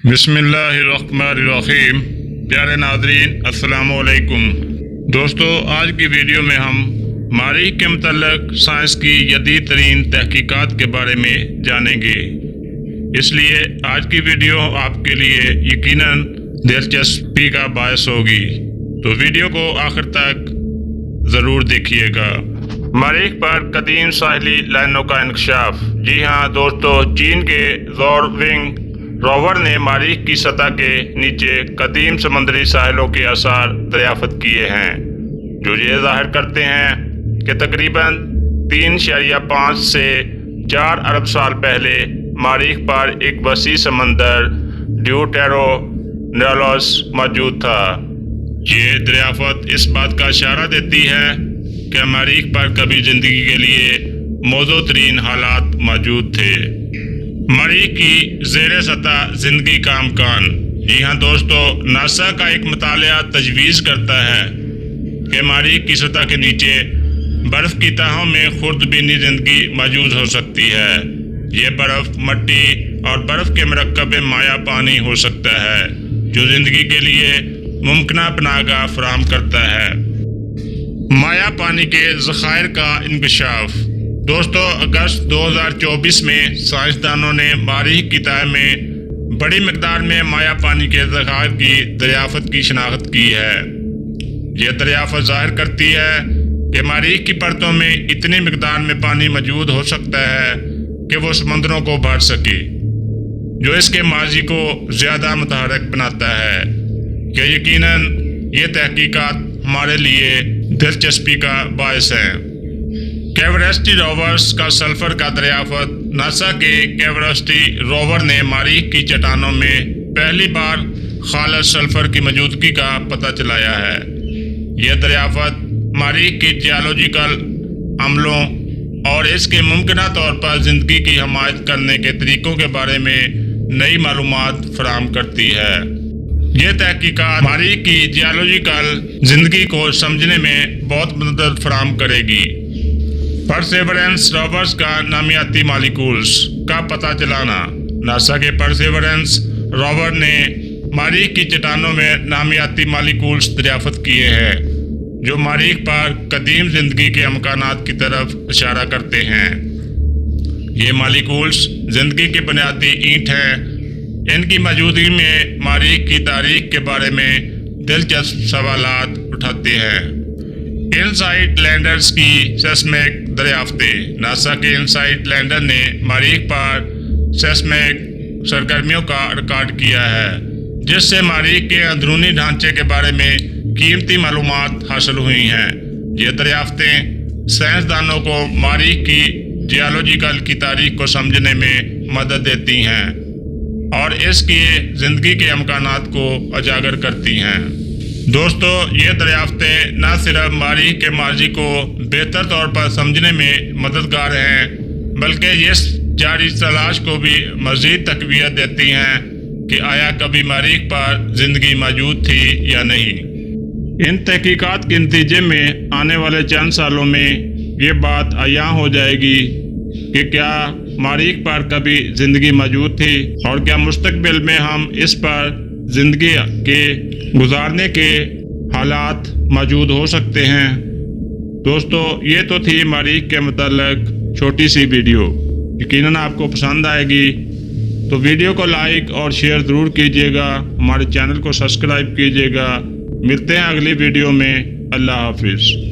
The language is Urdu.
بسم اللہ الرحمن الرحیم۔ پیارے ناظرین السلام علیکم۔ دوستو، آج کی ویڈیو میں ہم مریخ کے متعلق سائنس کی جدید ترین تحقیقات کے بارے میں جانیں گے، اس لیے آج کی ویڈیو آپ کے لیے یقیناً دلچسپی کا باعث ہوگی، تو ویڈیو کو آخر تک ضرور دیکھیے گا۔ مریخ پر قدیم ساحلی لائنوں کا انکشاف۔ جی ہاں دوستو، چین کے زورونگ روور نے مریخ کی سطح کے نیچے قدیم سمندری ساحلوں کے آثار دریافت کیے ہیں، جو یہ ظاہر کرتے ہیں کہ تقریباً 3.5 سے 4 ارب سال پہلے مریخ پر ایک وسیع سمندر ڈیوٹیرونیلوس موجود تھا۔ یہ دریافت اس بات کا اشارہ دیتی ہے کہ مریخ پر کبھی زندگی کے لیے موزوں ترین حالات موجود تھے۔ مریخ کی زیر سطح زندگی کا امکان۔ جی ہاں دوستو، ناسا کا ایک مطالعہ تجویز کرتا ہے کہ مریخ کی سطح کے نیچے برف کی تہوں میں خوردبینی زندگی موجود ہو سکتی ہے۔ یہ برف مٹی اور برف کے مرکب مائع پانی ہو سکتا ہے، جو زندگی کے لیے ممکنہ پناہ گاہ فراہم کرتا ہے۔ مائع پانی کے ذخائر کا انکشاف۔ دوستو، اگست 2024 میں سائنسدانوں نے مریخ کی تہہ میں بڑی مقدار میں مائع پانی کے ذخائر کی دریافت کی شناخت کی ہے۔ یہ دریافت ظاہر کرتی ہے کہ مریخ کی پرتوں میں اتنی مقدار میں پانی موجود ہو سکتا ہے کہ وہ سمندروں کو بھر سکے، جو اس کے ماضی کو زیادہ متحرک بناتا ہے۔ کہ یقیناً یہ تحقیقات ہمارے لیے دلچسپی کا باعث ہے۔ کیوریوسٹی روورز کا سلفر کا دریافت۔ ناسا کے کیوریوسٹی روور نے مریخ کی چٹانوں میں پہلی بار خالص سلفر کی موجودگی کا پتہ چلایا ہے۔ یہ دریافت مریخ کی جیولوجیکل عملوں اور اس کے ممکنہ طور پر زندگی کی حمایت کرنے کے طریقوں کے بارے میں نئی معلومات فراہم کرتی ہے۔ یہ تحقیقات مریخ کی جیولوجیکل زندگی کو سمجھنے میں بہت مدد فراہم کرے گی۔ پرسیورنس روورز کا نامیاتی مالیکولز کا پتہ چلانا۔ ناسا کے پرسیورنس روور نے مریخ کی چٹانوں میں نامیاتی مالیکولز دریافت کیے ہیں، جو مریخ پر قدیم زندگی کے امکانات کی طرف اشارہ کرتے ہیں۔ یہ مالیکولز زندگی کی بنیادی اینٹ ہیں۔ ان کی موجودگی میں مریخ کی تاریخ کے بارے میں دلچسپ سوالات اٹھاتے ہیں۔ انسائٹ لینڈرز کی سیسمک دریافتیں۔ ناسا کے انسائٹ لینڈر نے مریخ پر سیسمک سرگرمیوں کا ریکارڈ کیا ہے، جس سے مریخ کے اندرونی ڈھانچے کے بارے میں قیمتی معلومات حاصل ہوئی ہیں۔ یہ دریافتیں سائنسدانوں کو مریخ کی جیولوجیکل کی تاریخ کو سمجھنے میں مدد دیتی ہیں اور اس کی زندگی کے امکانات کو اجاگر کرتی ہیں۔ دوستو، یہ دریافتیں نہ صرف مریخ کے ماضی کو بہتر طور پر سمجھنے میں مددگار ہیں، بلکہ اس جاری تلاش کو بھی مزید تقویت دیتی ہیں کہ آیا کبھی مریخ پر زندگی موجود تھی یا نہیں۔ ان تحقیقات کے نتیجے میں آنے والے چند سالوں میں یہ بات عیاں ہو جائے گی کہ کیا مریخ پر کبھی زندگی موجود تھی اور کیا مستقبل میں ہم اس پر زندگی کے گزارنے کے حالات موجود ہو سکتے ہیں۔ دوستو، یہ تو تھی مریخ کے متعلق چھوٹی سی ویڈیو۔ یقیناً آپ کو پسند آئے گی، تو ویڈیو کو لائک اور شیئر ضرور کیجیے گا، ہمارے چینل کو سبسکرائب کیجیے گا۔ ملتے ہیں اگلی ویڈیو میں۔ اللہ حافظ۔